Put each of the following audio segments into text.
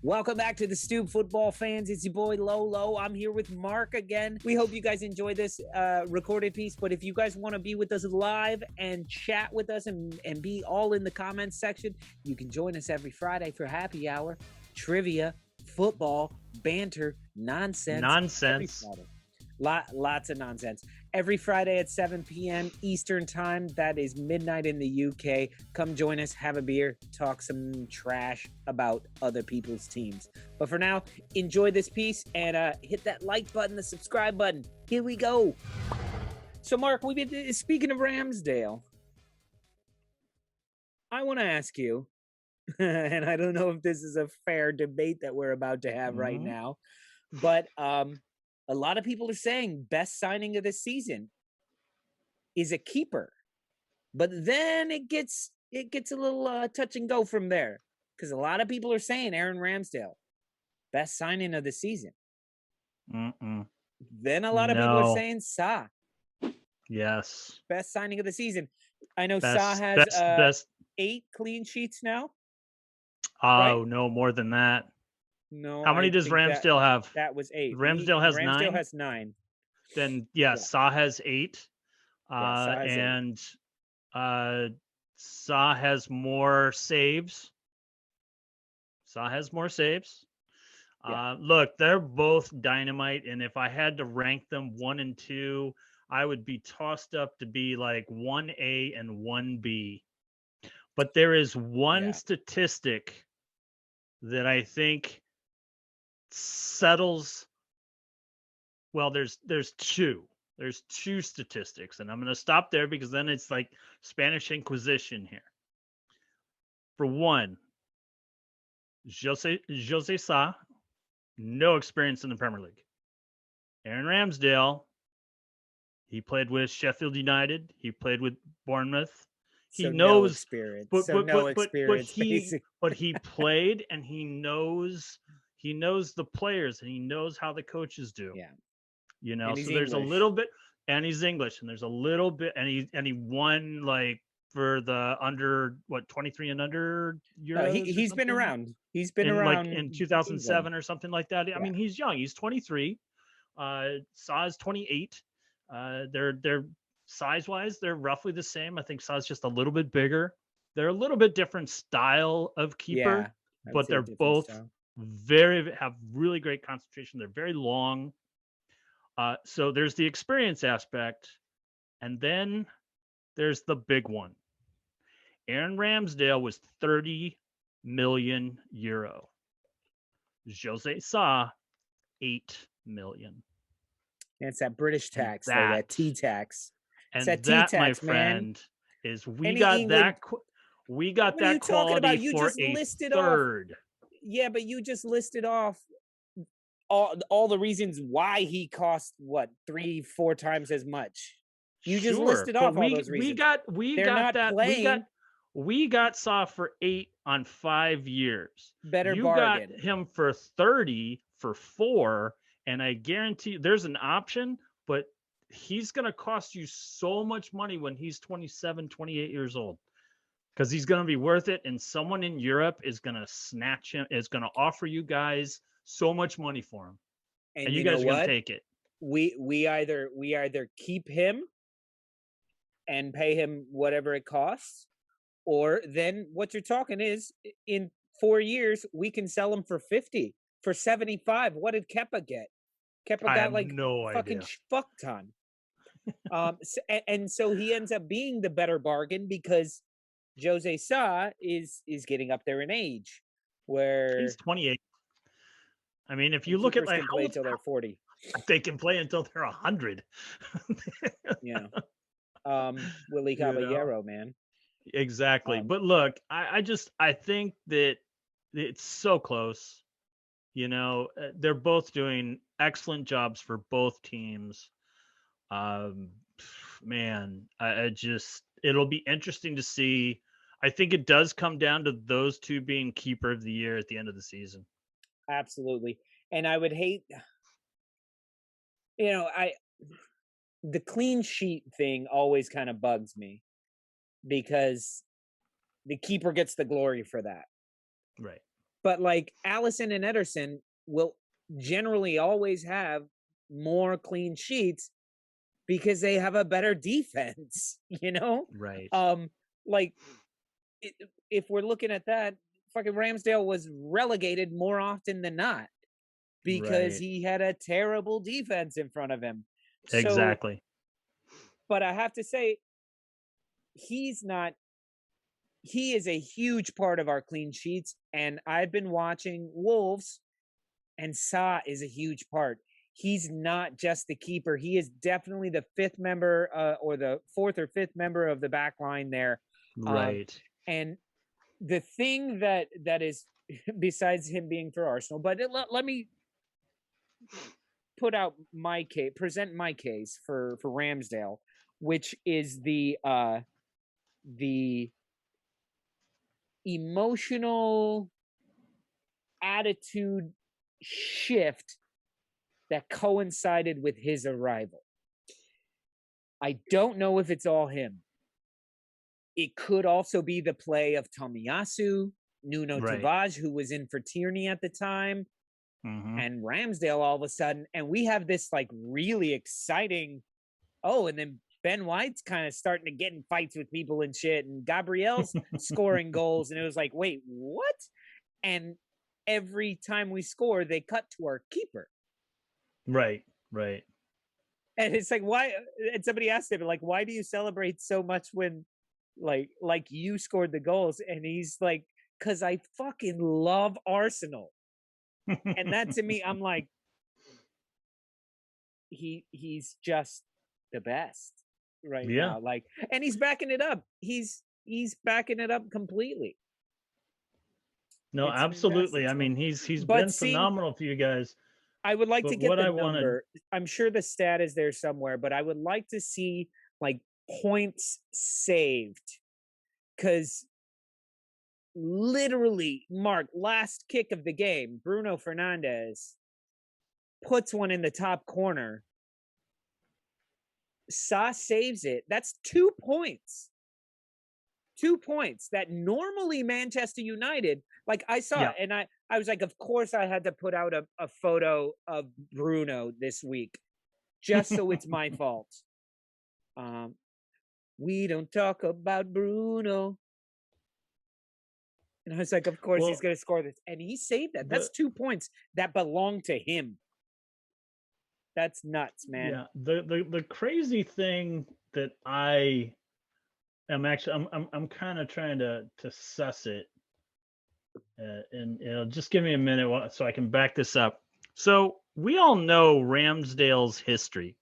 Welcome back to the Stoop, football fans. It's your boy Lolo. I'm here with Mark again. We hope you guys enjoy this recorded piece, but if you guys want to be with us live and chat with us and be all in the comments section, you can join us every Friday for happy hour, trivia, football, banter, nonsense. Lots of nonsense. Every Friday at 7 p.m. Eastern time. That is midnight in the UK. Come join us, have a beer, talk some trash about other people's teams. But for now, enjoy this piece and hit that like button, the subscribe button. Here we go. So, Mark, speaking of Ramsdale, I want to ask you, and I don't know if this is a fair debate that we're about to have right now, but a lot of people are saying best signing of this season is a keeper, but then it gets a little touch and go from there because a lot of people are saying Aaron Ramsdale best signing of the season. Then a lot of people are saying Sá. Yes, best signing of the season. I know Sá has 8 clean sheets now. Oh, right? No, more than that. No. How many does Ramsdale have? That was 8. Ramsdale has 9? Ramsdale has 9. Then, yeah. Sá has 8. And Sá has more saves. Look, they're both dynamite, and if I had to rank them 1 and 2, I would be tossed up to be like 1A and 1B. But there is one statistic that I think settles. Well, there's 2. There's 2 statistics, and I'm going to stop there because then it's like Spanish Inquisition here. For one, José Sá, no experience in the Premier League. Aaron Ramsdale, he played with Sheffield United. He played with Bournemouth. He knows experience. But he played, and he knows the players, and he knows how the coaches do. Yeah. You know, so there's a little bit, and he's English, and there's a little bit, and he won like for the under 23 and under Euros. He's been around. He's been around like in 2007 or something like that. I mean, he's young. He's 23. Sá is 28. They're size-wise, they're roughly the same. I think Sá's just a little bit bigger. They're a little bit different style of keeper, but they're both have really great concentration. They're very long. So there's the experience aspect, and then there's the big one. Aaron Ramsdale was 30 million euro. José Sá, 8 million. And it's that British tax, that T tax. And that, T-tax, my friend, is we got that quality for a third. Yeah, but you just listed off all the reasons why he cost 3-4 times as much. You just listed off all those reasons. We got Sá for 8 on 5 years. Better you bargain. Got him for 30 for 4, and I guarantee there's an option, but he's going to cost you so much money when he's 27, 28 years old, because he's going to be worth it. And someone in Europe is going to snatch him, is going to offer you guys so much money for him. And you guys are going to take it. We either keep him and pay him whatever it costs, or then what you're talking is in 4 years, we can sell him for 50, for 75. What did Kepa get? Kepa got like no fucking fuck ton. So he ends up being the better bargain because José Sá is getting up there in age, where he's 28. I mean, if you look at like play until they're 40, they can play until they're 100. Yeah. Willie Caballero, man. Exactly. But look, I think that it's so close. You know, they're both doing excellent jobs for both teams. Man, it'll be interesting to see. I think it does come down to those two being keeper of the year at the end of the season. Absolutely. And I would hate, the clean sheet thing always kind of bugs me because the keeper gets the glory for that. Right. But like Allison and Ederson will generally always have more clean sheets because they have a better defense, you know? Right. Like if we're looking at that, fucking Ramsdale was relegated more often than not because Right. he had a terrible defense in front of him. Exactly. But I have to say, he is a huge part of our clean sheets. And I've been watching Wolves, and Sá is a huge part. He's not just the keeper. He is definitely the fifth member or the fourth or fifth member of the back line there. Right. And the thing that is, besides him being for Arsenal, but let me present my case for Ramsdale, which is the emotional attitude shift that coincided with his arrival. I don't know if it's all him. It could also be the play of Tomiyasu, Nuno Tavares, who was in for Tierney at the time, and Ramsdale all of a sudden. And we have this like really exciting, and then Ben White's kind of starting to get in fights with people and shit, and Gabriel's scoring goals, and it was like, wait, what? And every time we score, they cut to our keeper. Right. And it's like, why? And somebody asked him, like, why do you celebrate so much when, like you scored the goals? And he's like, because I fucking love Arsenal. And that to me, I'm like, he's just the best right now. Like, and he's backing it up. He's backing it up completely. No, it's absolutely. I mean, he's been phenomenal for you guys. I would like to get the number. I'm sure the stat is there somewhere, but I would like to see like points saved. Because literally, Mark, last kick of the game, Bruno Fernandes puts one in the top corner. Sá saves it. That's 2 points. 2 points that normally Manchester United, like I saw it, and I was like, of course I had to put out a photo of Bruno this week, just so it's my fault. We don't talk about Bruno. And I was like, of course he's going to score this. And he saved that. That's 2 points that belong to him. That's nuts, man. Yeah. The crazy thing that I'm kind of trying to suss it. And just give me a minute so I can back this up. So we all know Ramsdale's history.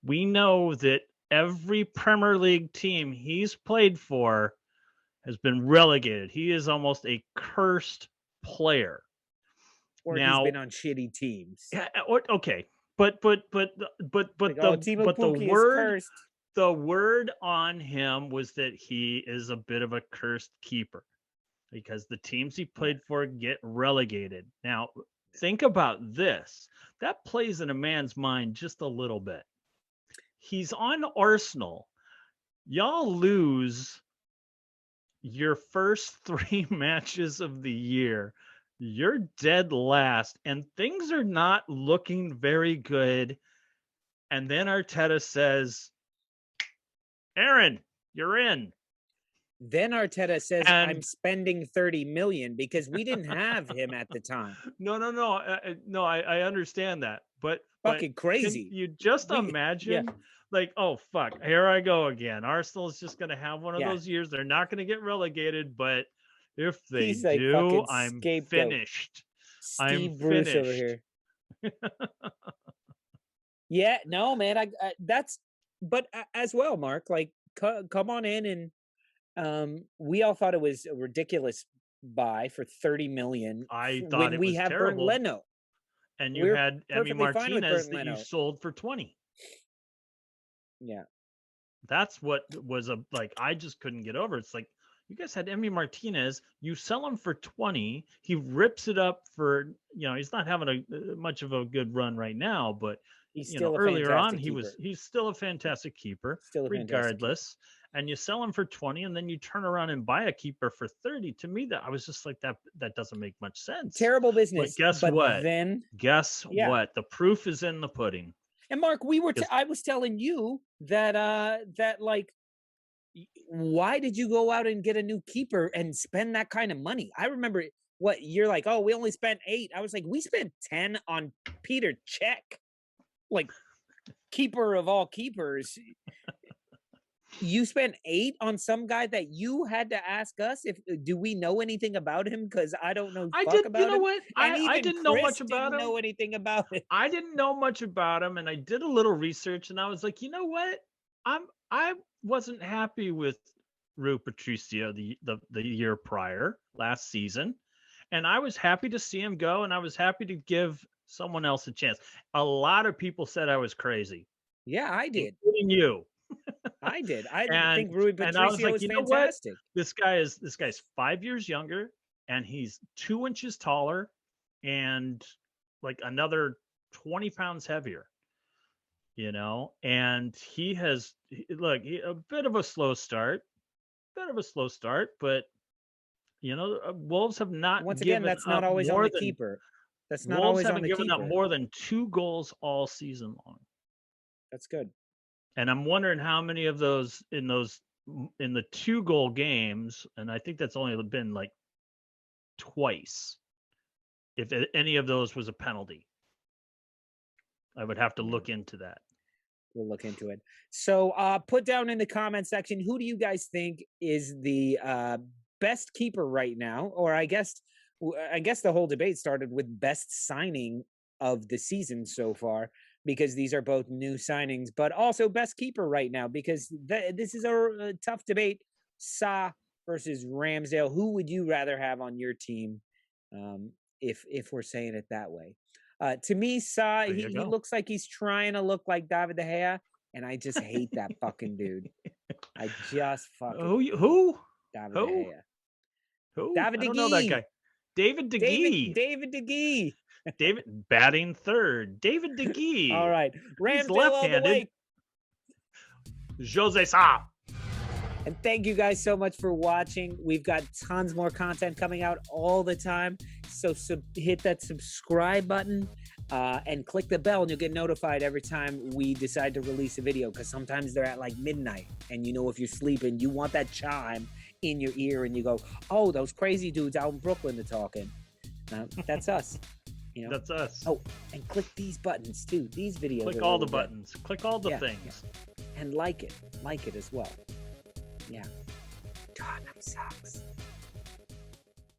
We know that every Premier League team he's played for has been relegated. He is almost a cursed player. Or he's been on shitty teams. Yeah, okay. But the word on him was that he is a bit of a cursed keeper because the teams he played for get relegated. Now, think about this. That plays in a man's mind just a little bit. He's on Arsenal. Y'all lose your first 3 matches of the year. You're dead last, and things are not looking very good. And then Arteta says, Aaron, you're in. Then Arteta says, I'm spending 30 million because we didn't have him at the time. No, I understand that. But fucking crazy. Can you just imagine? Like, oh, fuck, here I go again. Arsenal is just going to have one of those years. They're not going to get relegated, but if they do, I'm finished. Steve Bruce finished. Over here. Yeah, no, man. But as well, Mark, like, come on in and we all thought it was a ridiculous buy for 30 million. I thought it was terrible. Bernd Leno. And you had Emi Martinez that you sold for 20. Yeah. That's what was I just couldn't get over. It's like, you guys had Emi Martinez, you sell him for 20. He rips it up for, he's not having much of a good run right now, but he's still earlier on, he's still a fantastic keeper, regardless. and you sell him for 20, and then you turn around and buy a keeper for 30. To me, that I was just like, that doesn't make much sense. Terrible But business. guess But what? then, Guess yeah. what? The proof is in the pudding. And Mark, Because I was telling you that like, why did you go out and get a new keeper and spend that kind of money? I remember what you're like, oh, we only spent 8. I was like, we spent 10 on Peter Cech, like keeper of all keepers. You spent 8 on some guy that you had to ask us if do we know anything about him, because I don't know I fuck did, you about know him. what? And I even didn't know Chris much about didn't him. know anything about it. I didn't know much about him, and I did a little research, and I was like, you know what? I wasn't happy with Rui Patricio the year prior, last season, and I was happy to see him go, and I was happy to give someone else a chance. A lot of people said I was crazy, Yeah, I did. including you. I did. I And think Rui I was Patricio like, is you know what? fantastic. This guy's 5 years younger, and he's 2 inches taller, and like another 20 pounds heavier. And he has a bit of a slow start, but Wolves have not Once again, given that's not up always on more the than keeper. That's not Wolves always on haven't the given up keeper. more than 2 goals all season long. That's good. And I'm wondering how many of those in the 2-goal games, and I think that's only been like twice, if any of those was a penalty. I would have to look into that. We'll look into it. So put down in the comment section, who do you guys think is the best keeper right now? Or I guess the whole debate started with best signing of the season so far, because these are both new signings, but also best keeper right now, because this is a tough debate. Sá versus Ramsdale. Who would you rather have on your team, if we're saying it that way? To me, Sá, he looks like he's trying to look like David De Gea, and I just hate that fucking dude. I just fucking who? David De Gea. Who? David I De don't know that Gea. guy. David De Gea. David De Gea. David batting third. David De Gea. All right, He's Ramsdale left-handed. all the way. José Sá. And thank you guys so much for watching. We've got tons more content coming out all the time. So hit that subscribe button and click the bell, and you'll get notified every time we decide to release a video, because sometimes they're at like midnight. And if you're sleeping, you want that chime in your ear, and you go, oh, those crazy dudes out in Brooklyn are talking. That's us. That's us. Oh, and click these buttons too. These videos. Click all the buttons. Click all the things. Yeah. And like it as well. Yeah. God, that sucks.